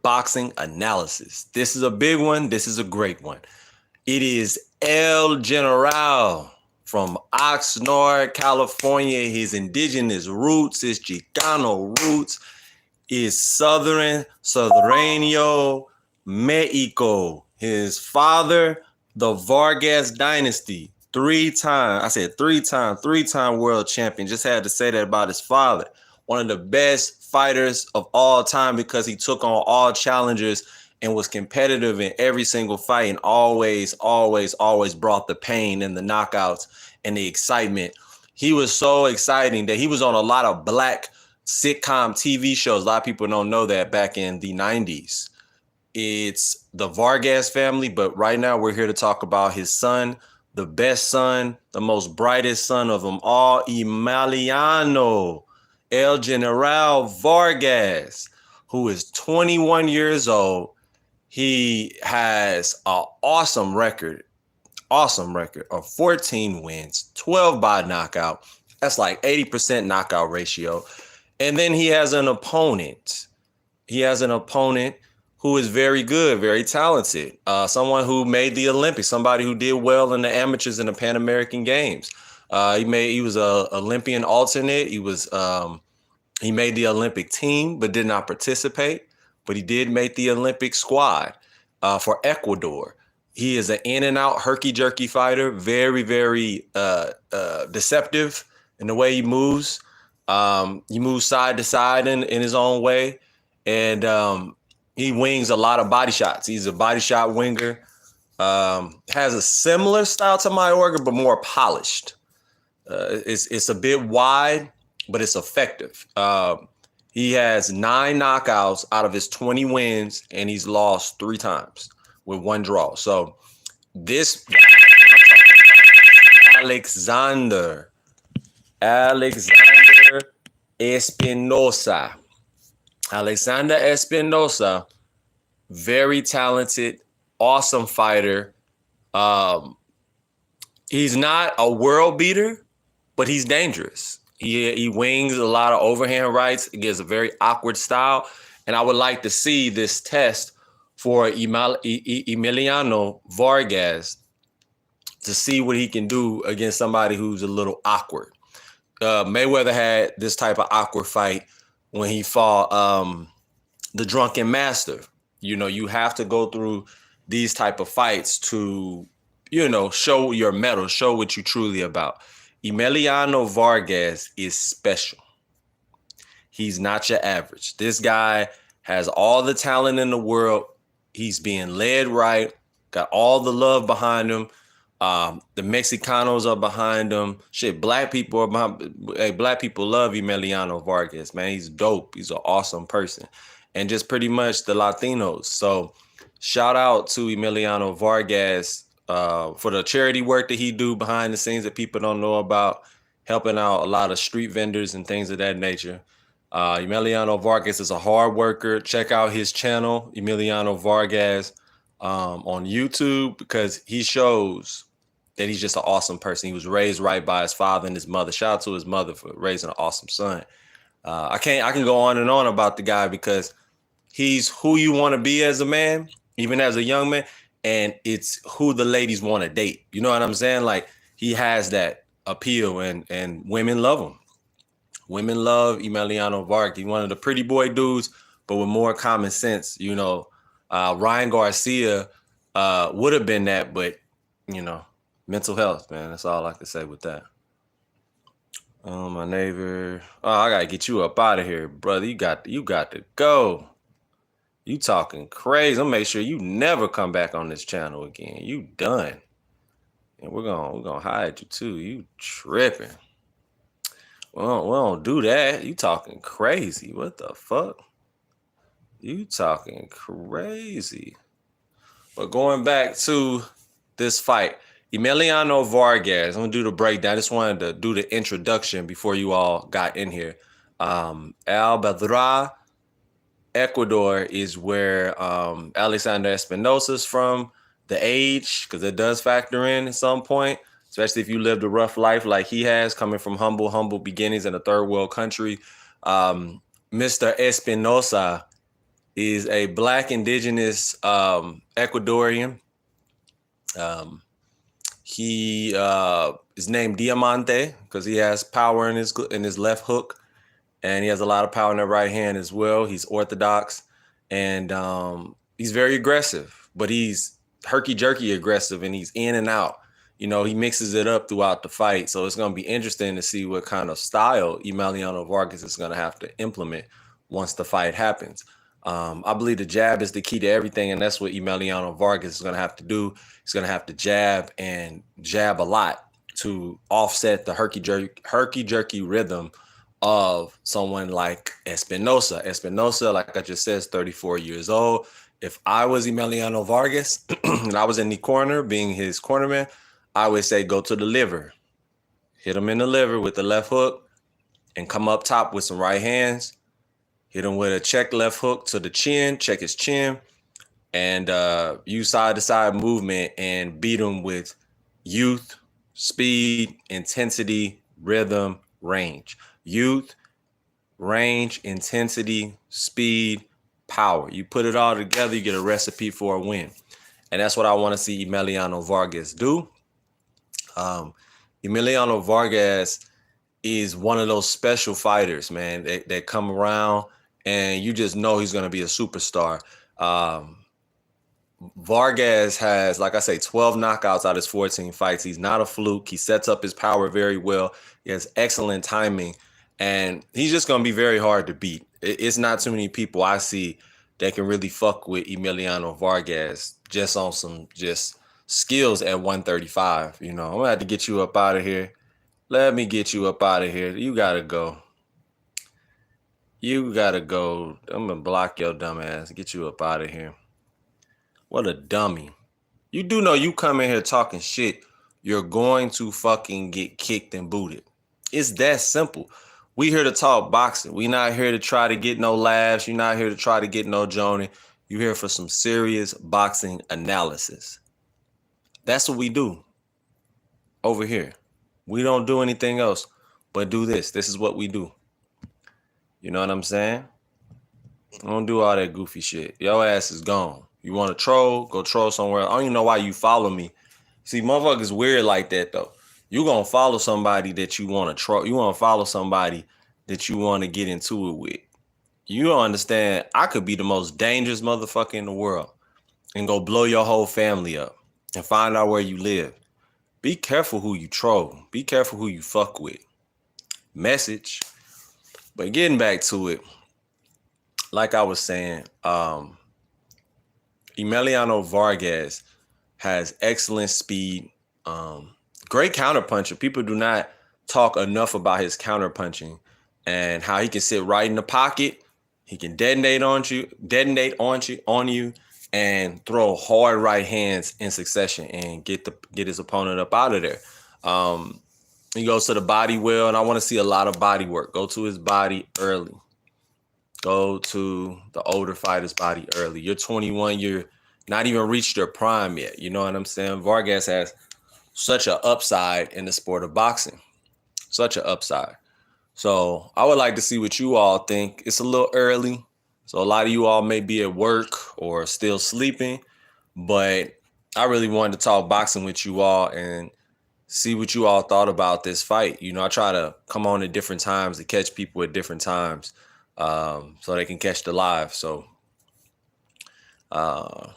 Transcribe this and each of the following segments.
boxing analysis. This is a big one. This is a great one. It is El General from Oxnard, California. His indigenous roots, his Chicano roots, is Southereno, Mexico. His father, the Vargas dynasty, three-time world champion. Just had to say that about his father. One of the best fighters of all time because he took on all challengers and was competitive in every single fight and always brought the pain and the knockouts and the excitement. He was so exciting that he was on a lot of black sitcom TV shows. A lot of people don't know that back in the 90s. It's the Vargas family, but right now we're here to talk about his son, the best son, the most brightest son of them all, Emiliano El General Vargas, who is 21 years old. He has an awesome record of 14 wins, 12 by knockout. That's like 80% knockout ratio. And then he has an opponent. Who is very good, very talented. Someone who made the Olympics, somebody who did well in the amateurs in the Pan American Games. He was a Olympian alternate. He made the Olympic team, but did not participate. But he did make the Olympic squad for Ecuador. He is an in and out herky-jerky fighter, very, very deceptive in the way he moves. He moves side to side in his own way. And he wings a lot of body shots. He's a body shot winger. Has a similar style to Mayorga, but more polished. It's a bit wide, but it's effective. He has 9 knockouts out of his 20 wins, and he's lost 3 times with 1 draw. So this guy, Alexander Espinoza. Alexander Espinoza, very talented, awesome fighter. He's not a world beater, but he's dangerous. He wings a lot of overhand rights. He gives a very awkward style. And I would like to see this test for Emiliano Vargas to see what he can do against somebody who's a little awkward. Mayweather had this type of awkward fight when he fought the Drunken Master. You know, you have to go through these type of fights to, show your mettle, show what you're truly about. Emiliano Vargas is special. He's not your average. This guy has all the talent in the world. He's being led right, got all the love behind him. The Mexicanos are behind him. Shit, black people are behind. Hey, black people love Emiliano Vargas, man. He's dope. He's an awesome person. And just pretty much the Latinos. So shout out to Emiliano Vargas for the charity work that he do behind the scenes that people don't know about, helping out a lot of street vendors and things of that nature. Emiliano Vargas is a hard worker. Check out his channel, Emiliano Vargas, on YouTube, because he shows that he's just an awesome person. He was raised right by his father and his mother. Shout out to his mother for raising an awesome son. I can go on and on about the guy because he's who you want to be as a man, even as a young man, and it's who the ladies want to date. You know what I'm saying? Like, he has that appeal, and women love him. Women love Emiliano Vargas. He's one of the pretty boy dudes, but with more common sense. Ryan Garcia would have been that, but, mental health, man. That's all I can say with that. My neighbor. Oh, I gotta get you up out of here, brother. You got to go. You talking crazy. I'm gonna make sure you never come back on this channel again. You done. And we're gonna hide you too. You tripping. We don't do that. You talking crazy. What the fuck? You talking crazy. But going back to this fight, Emiliano Vargas, I'm going to do the breakdown. I just wanted to do the introduction before you all got in here. Albadra, Ecuador is where Alexander Espinoza is from. The age, because it does factor in at some point, especially if you lived a rough life like he has, coming from humble beginnings in a third world country. Mr. Espinoza is a black indigenous Ecuadorian. He is named Diamante because he has power in his left hook, and he has a lot of power in the right hand as well. He's orthodox, and he's very aggressive, but he's herky jerky aggressive, and he's in and out. He mixes it up throughout the fight, so it's going to be interesting to see what kind of style Emiliano Vargas is going to have to implement once the fight happens. I believe the jab is the key to everything, and that's what Emiliano Vargas is going to have to do. He's going to have to jab and jab a lot to offset the herky jerky rhythm of someone like Espinoza. Espinoza, like I just said, is 34 years old. If I was Emiliano Vargas and I was in the corner being his cornerman, I would say go to the liver. Hit him in the liver with the left hook and come up top with some right hands. Hit him with a check left hook to the chin, check his chin, and use side-to-side movement and beat him with youth, speed, intensity, rhythm, range. Youth, range, intensity, speed, power. You put it all together, you get a recipe for a win. And that's what I want to see Emiliano Vargas do. Emiliano Vargas is one of those special fighters, man, that come around and you just know he's going to be a superstar. Vargas has, like I say, 12 knockouts out of his 14 fights. He's not a fluke. He sets up his power very well. He has excellent timing, and he's just going to be very hard to beat. It's not too many people I see that can really fuck with Emiliano Vargas just on some skills at 135. I'm going to have to get you up out of here. Let me get you up out of here. You got to go. I'm going to block your dumb ass. Get you up out of here. What a dummy. You do know you come in here talking shit, you're going to fucking get kicked and booted. It's that simple. We here to talk boxing. We not here to try to get no laughs. You're not here to try to get no joning. You're here for some serious boxing analysis. That's what we do over here. We don't do anything else but do this. This is what we do. You know what I'm saying? Don't do all that goofy shit. Your ass is gone. You want to troll? Go troll somewhere. I don't even know why you follow me. See, motherfuckers weird like that, though. You going to follow somebody that you want to troll. You want to follow somebody that you want to get into it with. You don't understand. I could be the most dangerous motherfucker in the world and go blow your whole family up and find out where you live. Be careful who you troll. Be careful who you fuck with. Message. But getting back to it, like I was saying, Emiliano Vargas has excellent speed, great counterpuncher. People do not talk enough about his counterpunching and how he can sit right in the pocket. He can detonate on you, and throw hard right hands in succession and get his opponent up out of there. He goes to the body well, and I want to see a lot of body work. Go to his body early. Go to the older fighter's body early. You're 21. You're not even reached your prime yet. You know what I'm saying? Vargas has such an upside in the sport of boxing. Such an upside. So I would like to see what you all think. It's a little early. So a lot of you all may be at work or still sleeping. But I really wanted to talk boxing with you all and see what you all thought about this fight. I try to come on at different times to catch people at different times. So they can catch the live. So I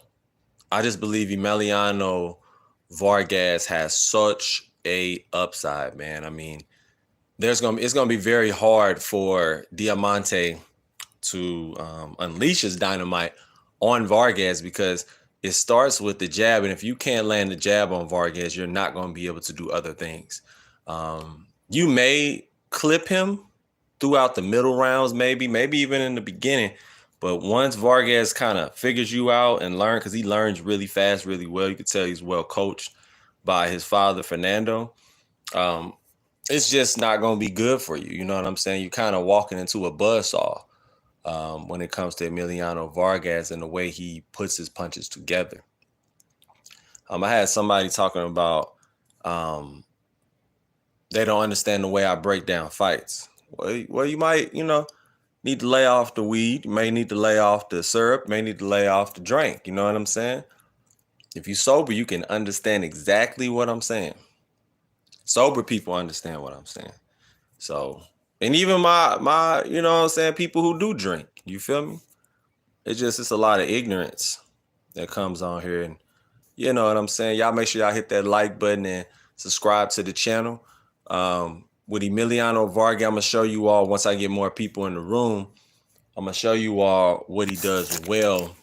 just believe Emiliano Vargas has such a upside, man. I mean, it's gonna be very hard for Diamante to unleash his dynamite on Vargas because it starts with the jab, and if you can't land the jab on Vargas, you're not going to be able to do other things. You may clip him throughout the middle rounds, maybe even in the beginning. But once Vargas kind of figures you out and learn, because he learns really fast, really well, you can tell he's well coached by his father, Fernando. It's just not going to be good for you. You know what I'm saying? You're kind of walking into a buzzsaw when it comes to Emiliano Vargas and the way he puts his punches together. I had somebody talking about they don't understand the way I break down fights. Well, you might, need to lay off the weed. You may need to lay off the syrup. You may need to lay off the drink. You know what I'm saying? If you're sober, you can understand exactly what I'm saying. Sober people understand what I'm saying. So, and even my, you know what I'm saying, people who do drink, you feel me? It's a lot of ignorance that comes on here, and you know what I'm saying. Y'all make sure y'all hit that like button and subscribe to the channel. With Emiliano Vargas, I'm gonna show you all once I get more people in the room. I'm gonna show you all what he does well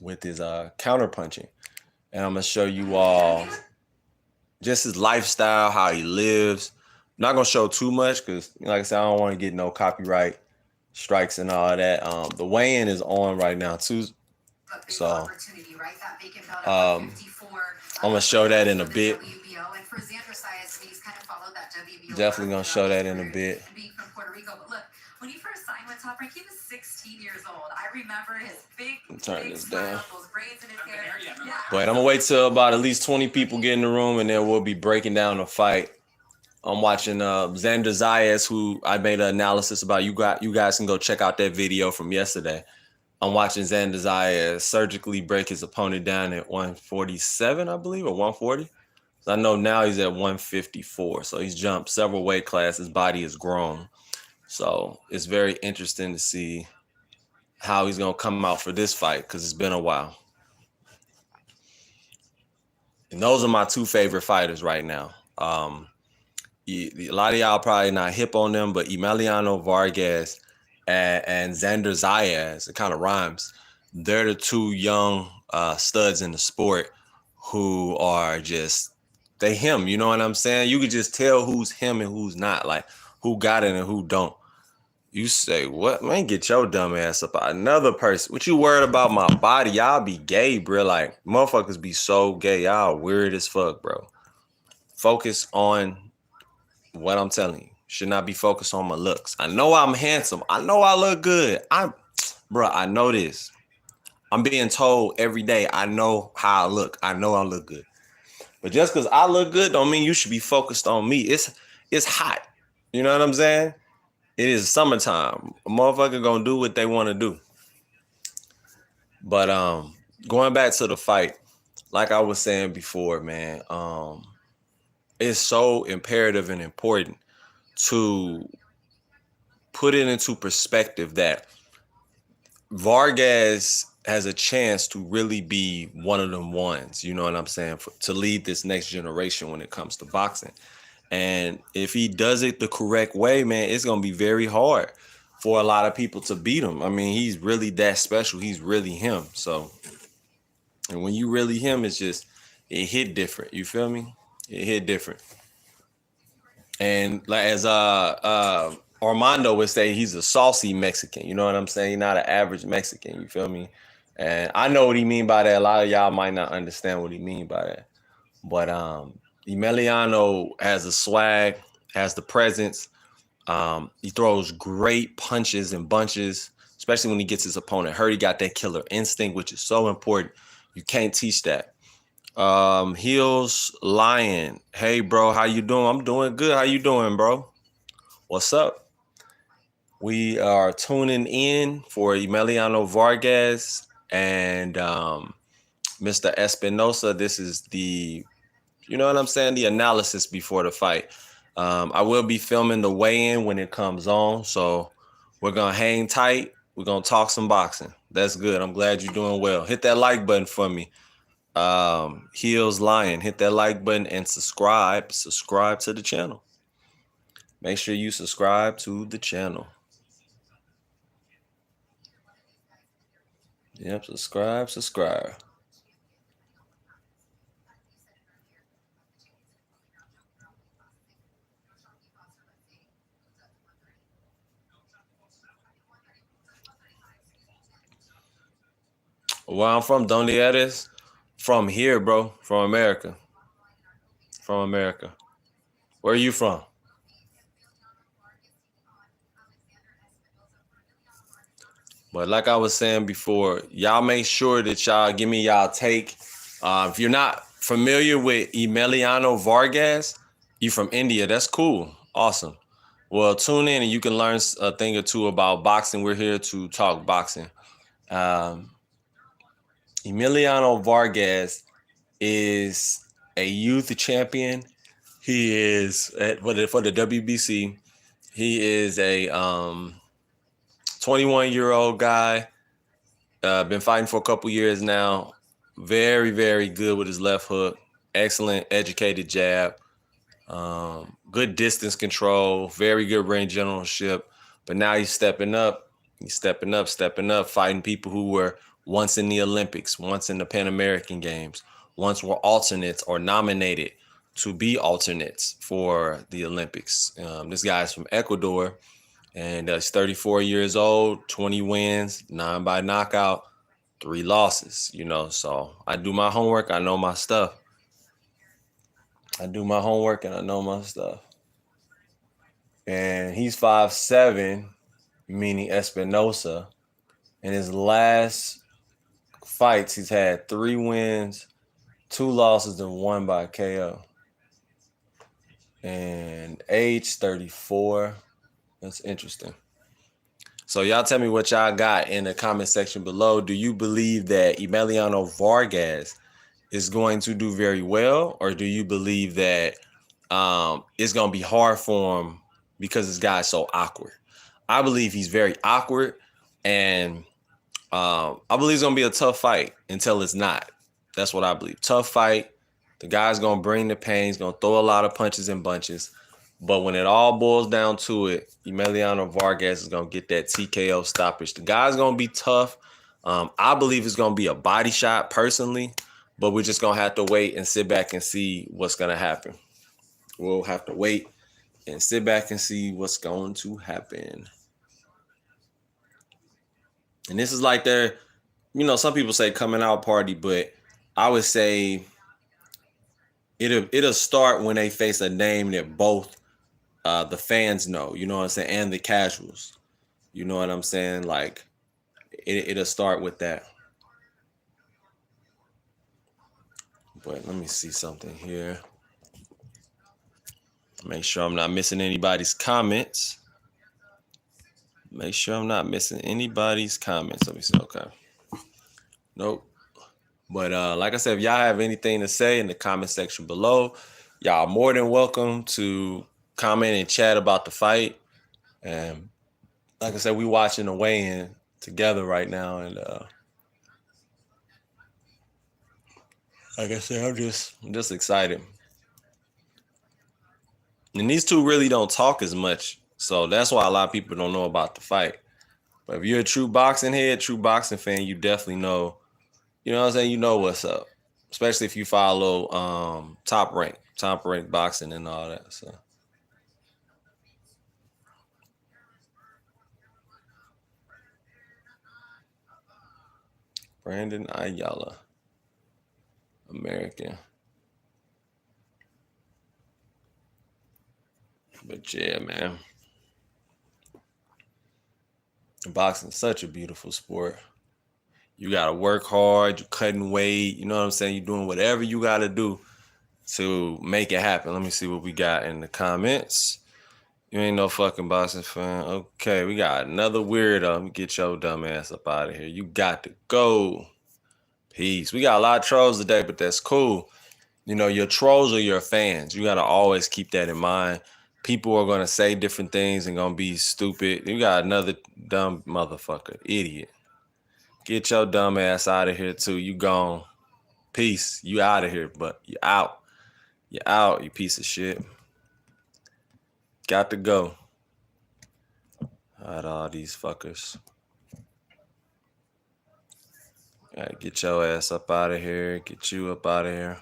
with his counter punching, and I'm gonna show you all just his lifestyle, how he lives. I'm not gonna show too much because, like I said, I don't want to get no copyright strikes and all that. The weigh-in is on right now too, so I'm gonna show that in a bit. Definitely gonna show that in a bit. When he first signed with Top Rank, he was 16 years old. I remember his big smile, those braids in his hair. Yeah. But I'm gonna wait till about at least 20 people get in the room, and then we'll be breaking down the fight. I'm watching Xander Zayas, who I made an analysis about. You guys can go check out that video from yesterday. I'm watching Xander Zayas surgically break his opponent down at 147, I believe, or 140. So I know now he's at 154. So he's jumped several weight classes. His body has grown. So it's very interesting to see how he's going to come out for this fight because it's been a while. And those are my two favorite fighters right now. A lot of y'all probably not hip on them, but Emiliano Vargas and Xander Zayas, it kind of rhymes. They're the two young studs in the sport who are just, they him, you know what I'm saying? You could just tell who's him and who's not, like who got it and who don't. You say, what? Man, get your dumb ass up. Another person. What you worried about my body? Y'all be gay, bro. Like, motherfuckers be so gay. Y'all weird as fuck, bro. Focus on what I'm telling you. Should not be focused on my looks. I know I'm handsome. I know I look good. Bro, I know this. I'm being told every day, I know how I look. I know I look good. But just because I look good don't mean you should be focused on me. It's hot. You know what I'm saying? It is summertime. A motherfucker gonna do what they want to do. But going back to the fight, like I was saying before, man, it's so imperative and important to put it into perspective that Vargas has a chance to really be one of them ones, you know what I'm saying, to lead this next generation when it comes to boxing. And if he does it the correct way, man, it's going to be very hard for a lot of people to beat him. I mean, he's really that special. He's really him. So, and when you really him, it's just, it hit different. You feel me? It hit different. And like as Armando would say, he's a saucy Mexican. You know what I'm saying? He's not an average Mexican. You feel me? And I know what he mean by that. A lot of y'all might not understand what he mean by that. But Emiliano has a swag, has the presence. He throws great punches and bunches, especially when he gets his opponent hurt. He got that killer instinct, which is so important. You can't teach that. Heels Lion. Hey, bro, how you doing? I'm doing good. How you doing, bro? What's up? We are tuning in for Emiliano Vargas and Mr. Espinoza. This is the, you know what I'm saying, the analysis before the fight. I will be filming the weigh-in when it comes on, so we're going to hang tight. We're going to talk some boxing. That's good. I'm glad you're doing well. Hit that like button for me. Heels Lion, hit that like button and subscribe to the channel. Make sure you subscribe to the channel. Yep, subscribe. Where I'm from, Donde Eres? From here, bro. From America. From America. Where are you from? But like I was saying before, y'all make sure that y'all give me y'all take. If you're not familiar with Emiliano Vargas, you from India, that's cool. Awesome. Well, tune in and you can learn a thing or two about boxing. We're here to talk boxing. Um, Emiliano Vargas is a youth champion. He is for the WBC. He is a 21-year-old guy. Been fighting for a couple years now. Very, very good with his left hook. Excellent educated jab. Good distance control. Very good range generalship. But now he's stepping up. He's stepping up, fighting people who were once in the Olympics, once in the Pan American Games, once were alternates or nominated to be alternates for the Olympics. This guy's from Ecuador, and he's 34 years old, 20 wins, 9 by knockout, 3 losses. So I do my homework. I know my stuff. And I know my stuff. And he's 5'7", meaning Espinoza. In his last fights, he's had 3 wins, 2 losses, and 1 by KO. And age 34. That's interesting. So y'all tell me what y'all got in the comment section below. Do you believe that Emiliano Vargas is going to do very well, or do you believe that it's going to be hard for him because this guy's so awkward? I believe he's very awkward, and I believe it's going to be a tough fight until it's not. That's what I believe. Tough fight. The guy's going to bring the pain. He's going to throw a lot of punches and bunches. But when it all boils down to it, Emiliano Vargas is going to get that TKO stoppage. The guy's going to be tough. I believe it's going to be a body shot personally, but we're just going to have to wait and sit back and see what's going to happen. We'll have to wait and sit back and see what's going to happen. And this is like their, some people say coming out party, but I would say it'll start when they face a name that both the fans know, you know what I'm saying, and the casuals. You know what I'm saying? Like, it'll start with that. But let me see something here. Make sure I'm not missing anybody's comments. Let me see. Okay. Nope. But like I said, if y'all have anything to say in the comment section below, y'all are more than welcome to comment and chat about the fight. And like I said, we watching the weigh-in together right now, and like I said, I'm just excited. And these two really don't talk as much, so that's why a lot of people don't know about the fight. But if you're a true boxing head, true boxing fan, you definitely know. You know what I'm saying? You know what's up, especially if you follow top rank boxing and all that. So. Brandon Ayala, American. But yeah, man. Boxing is such a beautiful sport. You gotta work hard, you're cutting weight, you know what I'm saying? You're doing whatever you gotta do to make it happen. Let me see what we got in the comments. You ain't no fucking boxing fan. Okay, we got another weirdo. Get your dumb ass up out of here. You got to go. Peace. We got a lot of trolls today, but that's cool. Your trolls are your fans. You got to always keep that in mind. People are going to say different things and going to be stupid. You got another dumb motherfucker. Idiot. Get your dumb ass out of here, too. You gone. Peace. You out of here, but you out. You out, you piece of shit. Got to go. All these fuckers. Get your ass up out of here. Get you up out of here.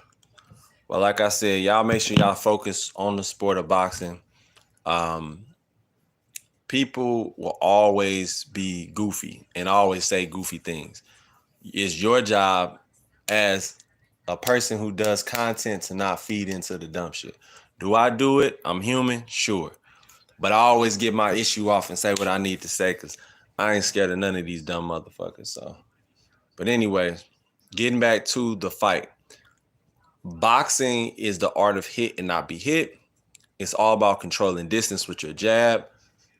Well, like I said, y'all make sure y'all focus on the sport of boxing. People will always be goofy and always say goofy things. It's your job as a person who does content to not feed into the dumb shit. Do I do it? I'm human, sure. But I always get my issue off and say what I need to say because I ain't scared of none of these dumb motherfuckers. So, but anyways, getting back to the fight. Boxing is the art of hit and not be hit. It's all about controlling distance with your jab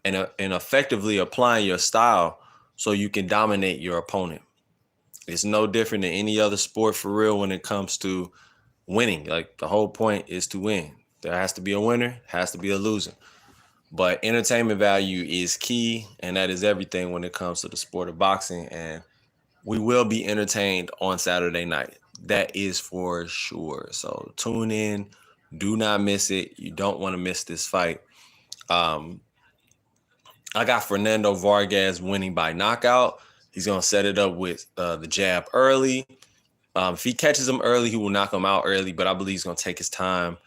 and effectively applying your style so you can dominate your opponent. It's no different than any other sport for real when it comes to winning. Like the whole point is to win. There has to be a winner, has to be a loser. But entertainment value is key, and that is everything when it comes to the sport of boxing. And we will be entertained on Saturday night. That is for sure. So tune in. Do not miss it. You don't want to miss this fight. Um, I got Fernando Vargas winning by knockout. He's going to set it up with the jab early. If he catches him early, he will knock him out early, but I believe he's going to take his time.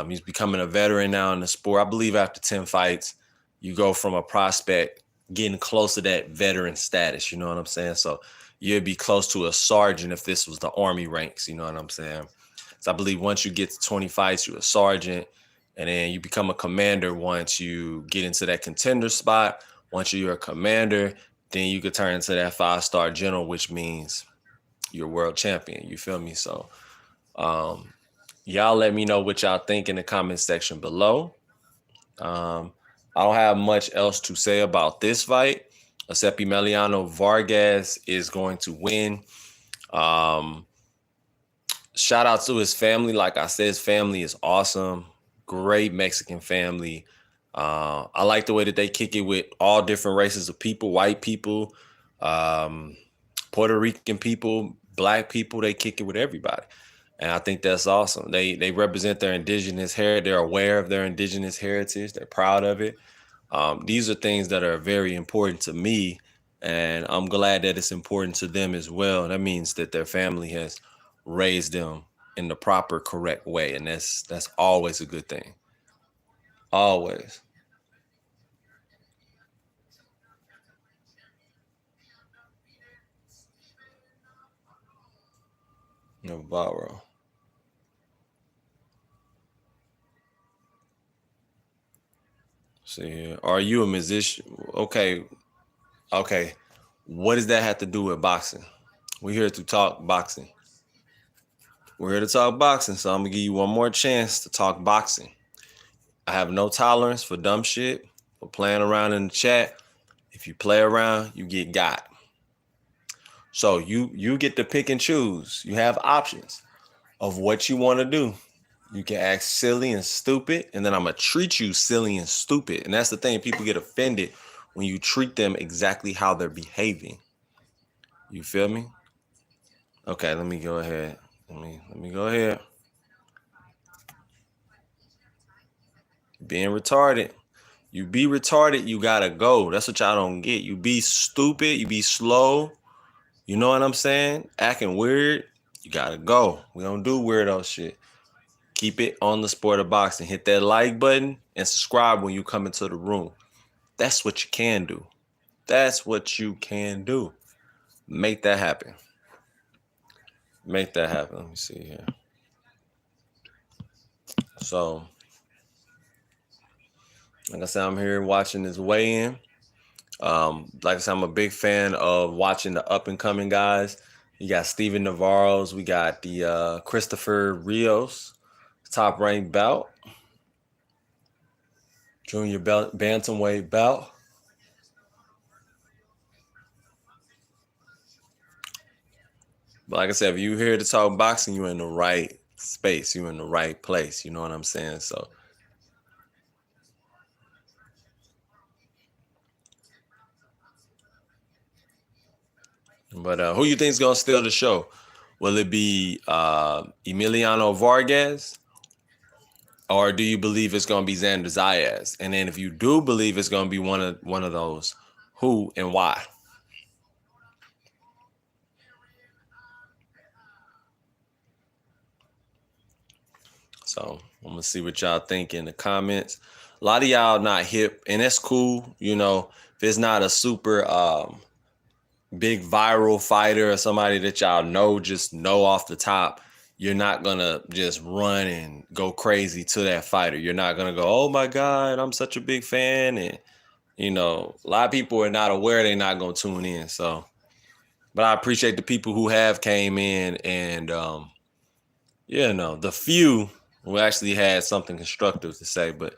He's becoming a veteran now in the sport. I believe after 10 fights, you go from a prospect getting close to that veteran status. You know what I'm saying? So you'd be close to a sergeant if this was the Army ranks. You know what I'm saying? So I believe once you get to 20 fights, you're a sergeant. And then you become a commander once you get into that contender spot. Once you're a commander, then you could turn into that 5-star general, which means you're world champion. You feel me? So y'all let me know what y'all think in the comment section below. I don't have much else to say about this fight, except Emiliano Vargas is going to win. Shout out to his family. Like I said, his family is awesome. Great Mexican family. I like the way that they kick it with all different races of people, white people, Puerto Rican people, black people. They kick it with everybody. And I think that's awesome. They represent their indigenous heritage. They're aware of their indigenous heritage. They're proud of it. These are things that are very important to me, and I'm glad that it's important to them as well. That means that their family has raised them in the proper, correct way, and that's always a good thing. Always. Navarro. See here. Are you a musician? Okay. Okay. What does that have to do with boxing? We're here to talk boxing. We're here to talk boxing, so I'm gonna give you one more chance to talk boxing. I have no tolerance for dumb shit, for playing around in the chat. If you play around, you get got. So you get to pick and choose. You have options of what you want to do. You can act silly and stupid, and then I'm gonna treat you silly and stupid. And that's the thing, people get offended when you treat them exactly how they're behaving. You feel me? Okay, let me go ahead. Let me go ahead. Being retarded. You be retarded, you gotta go. That's what y'all don't get. You be stupid, you be slow. You know what I'm saying? Acting weird, you gotta go. We don't do weirdo shit. Keep it on the sport of boxing. Hit that like button and subscribe when you come into the room. That's what you can do. That's what you can do. Make that happen. Make that happen. Let me see here. So, like I said, I'm here watching this weigh-in. Like I said, I'm a big fan of watching the up and coming guys. You got Steven Navarro's. We got the Christopher Rios, top ranked bout, junior belt, bantamweight bout. But like I said, if you're here to talk boxing, you're in the right space. You're in the right place. You know what I'm saying? So, but who you think is gonna steal the show? Will it be Emiliano Vargas, or do you believe it's gonna be Xander Zayas? And then if you do believe it's gonna be one of those, who and why? So I'm gonna see what y'all think in the comments. A lot of y'all not hip, and that's cool. You know, if it's not a super big viral fighter or somebody that y'all know, just know off the top, you're not gonna just run and go crazy to that fighter. You're not gonna go, oh my God, I'm such a big fan. And you know, a lot of people are not aware, they're not gonna tune in. So, but I appreciate the people who have came in and yeah, no, the few who actually had something constructive to say. But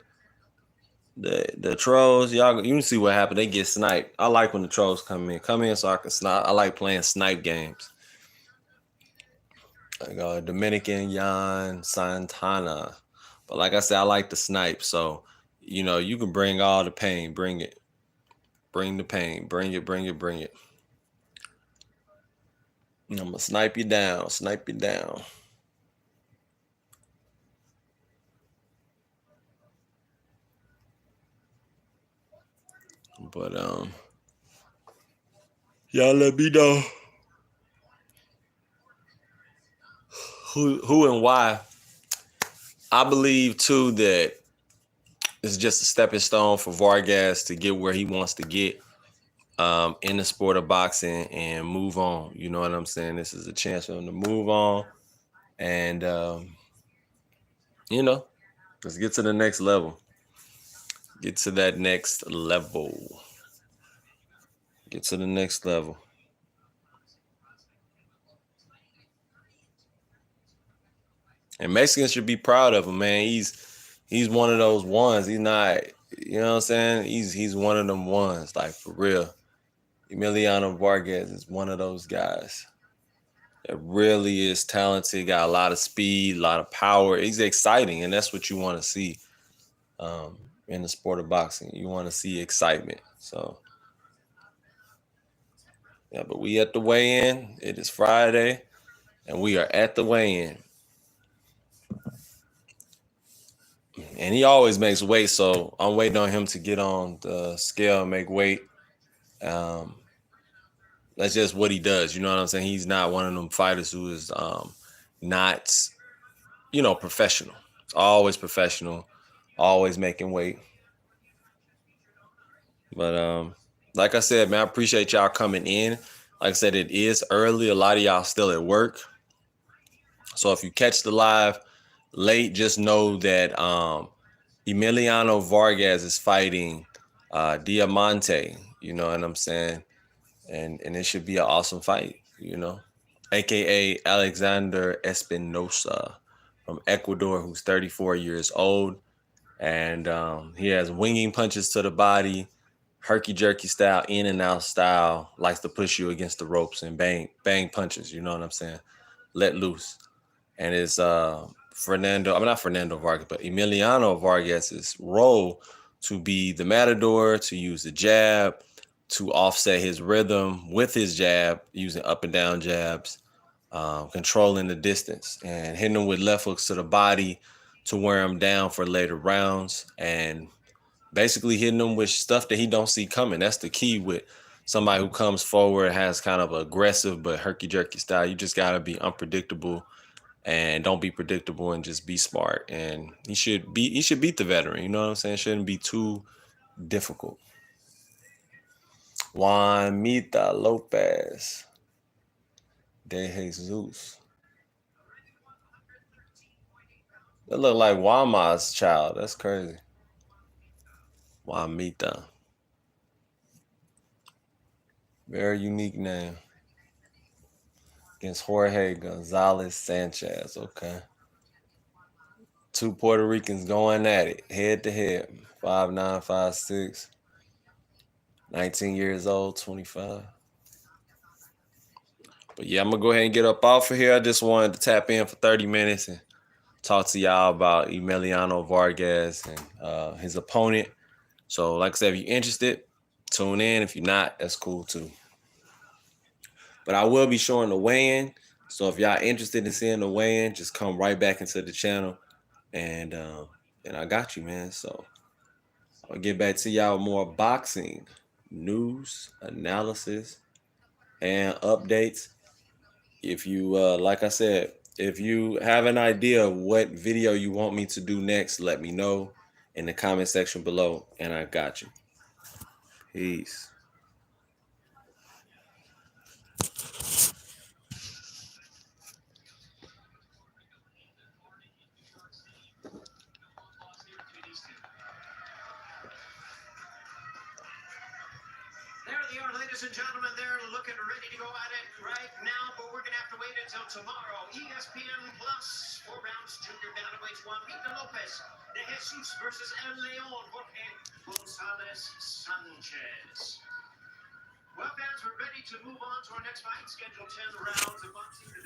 the trolls, y'all, you can see what happened. They get sniped. I like when the trolls come in. Come in so I can snipe. I like playing snipe games. Like Dominican Yan Santana. But like I said, I like the snipe. So, you can bring all the pain. Bring it. Bring the pain. Bring it, bring it, bring it. I'm going to snipe you down. Snipe you down. But, y'all let me know who and why. I believe, too, that it's just a stepping stone for Vargas to get where he wants to get in the sport of boxing and move on. You know what I'm saying? This is a chance for him to move on and, let's get to the next level. Get to that next level. Get to the next level. And Mexicans should be proud of him, man. He's one of those ones. He's not, you know what I'm saying? He's one of them ones, like for real. Emiliano Vargas is one of those guys that really is talented, got a lot of speed, a lot of power. He's exciting, and that's what you want to see in the sport of boxing. You want to see excitement. So, yeah, but we at the weigh-in. It is Friday, and we are at the weigh-in. And he always makes weight, so I'm waiting on him to get on the scale and make weight. That's just what he does. You know what I'm saying? He's not one of them fighters who is not, professional. Always professional, always making weight. But like I said, man, I appreciate y'all coming in. Like I said, it is early. A lot of y'all still at work. So if you catch the live late, just know that Emiliano Vargas is fighting Diamante. You know what I'm saying? And it should be an awesome fight, AKA Alexander Espinoza from Ecuador, who's 34 years old. And he has winging punches to the body, herky-jerky style, in and out style, likes to push you against the ropes and bang punches, you know what I'm saying? Let loose. And it's not Fernando Vargas, but Emiliano Vargas's role to be the matador, to use the jab, to offset his rhythm with his jab, using up and down jabs, controlling the distance, and hitting him with left hooks to the body to wear him down for later rounds, and basically hitting him with stuff that he don't see coming. That's the key with somebody who comes forward, has kind of aggressive but herky-jerky style. You just got to be unpredictable and don't be predictable and just be smart. And he should beat the veteran. You know what I'm saying? It shouldn't be too difficult. Juanita Lopez de Jesus. That look like Wama's child. That's crazy. Juanita. Very unique name. Against Jorge Gonzalez Sanchez. Okay. Two Puerto Ricans going at it, head to head. 5'9", 5'6". 19 years old, 25. But yeah, I'm going to go ahead and get up off of here. I just wanted to tap in for 30 minutes and talk to y'all about Emiliano Vargas and his opponent. So like I said, if you're interested, tune in. If you're not, that's cool too. But I will be showing the weigh-in. So if y'all interested in seeing the weigh-in, just come right back into the channel. And I got you, man. So I'll get back to y'all with more boxing news, analysis, and updates. If you, like I said, if you have an idea of what video you want me to do next, let me know in the comment section below, and I got you. Peace. There they are, ladies. Ladies and gentlemen, they're looking ready to go at it right now, but we're going to have to wait until tomorrow. ESPN Plus, 4 rounds, junior bantamweights, Juanita Lopez de Jesus versus El León, Jorge Gonzalez Sanchez. Well, fans, we're ready to move on to our next fight. Scheduled 10 rounds of boxing today.